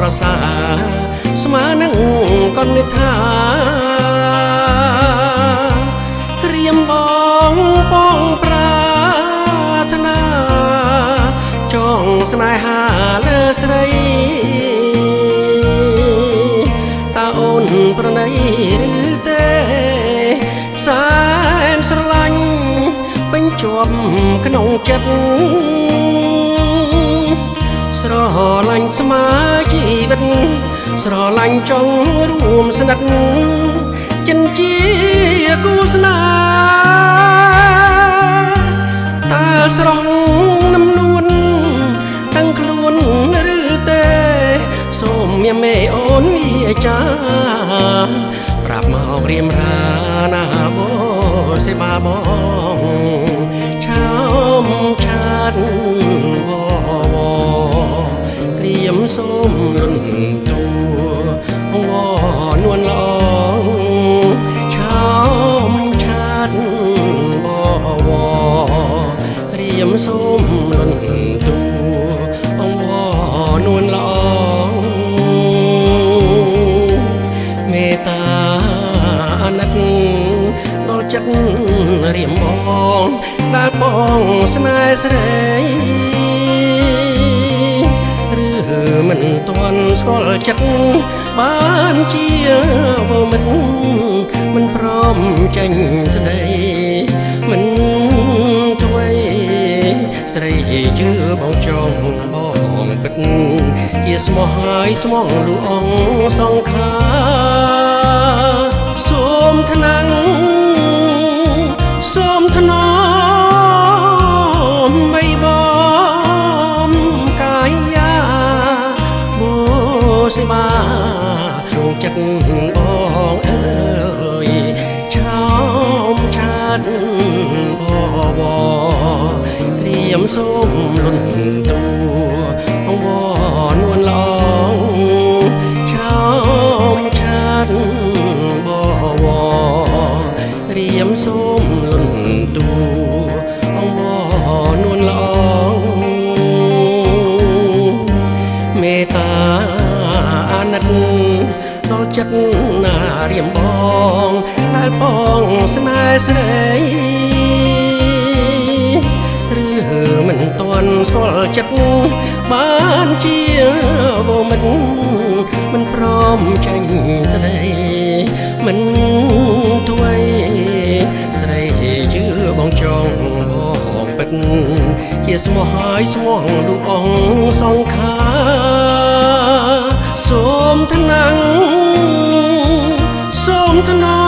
ប្រសាស្មើនឹងកននិថាត្រៀមបងបងប្រាថ្នាចងស្នេហាលើស្រីតើអូនប្រណីឬទេសែនស្រឡាញ់ពេញជាប់ក្នុងចិត្តស្រឡាញ់ស្មើជីវិតស្រឡាញ់ចង់រួមស្និទ្ធចិនជាគូស្នេហ៍តើស្រស់នំនួនទាំងខ្លួនឬទេសូមមានមេអូនវាចាប្រាប់មករៀមរាណាបោសេបាបងឆោមឆាតវក្រៀមសូមរុនទូវនួនល្អឆោមឆាតវក្រៀមសូមរុនទូវនួនល្អមេតាអាណិតដល់ចិត្តរៀមបងដែលបងស្នេហ៍ស្រីឬមិនទាន់ស្គាល់ចិត្តបានជាវមិត្តមិនព្រមចេញស្ដីមិនទ្វេស្រីជឿបងចង់បងពិតជាស្មោះហើយស្មងលូអងសងខាសូមថ្នាំងសូមថ្នមបីបំកាយាបូសេបាក្នុងចិត្តបងអើយឆោមឆាតបបក្រៀមសូមលន់ទូវនួនល្អឆោមឆាតបបក្រៀមសូមលន់ទូវនួនល្អមេតាអាណិតដល់ចិត្តណារៀមបងដែលបងស្នេហ៍ស្រីឬមិនទាន់ស្គាល់ចិត្តបានជាវមិត្តមិនព្រមចេញស្ដីមិនទ្វេស្រីជឿបងចង់បងពិតជាស្មោះហើយស្មងលូកអងសងខាសូមថ្នាំងសូមថ្នម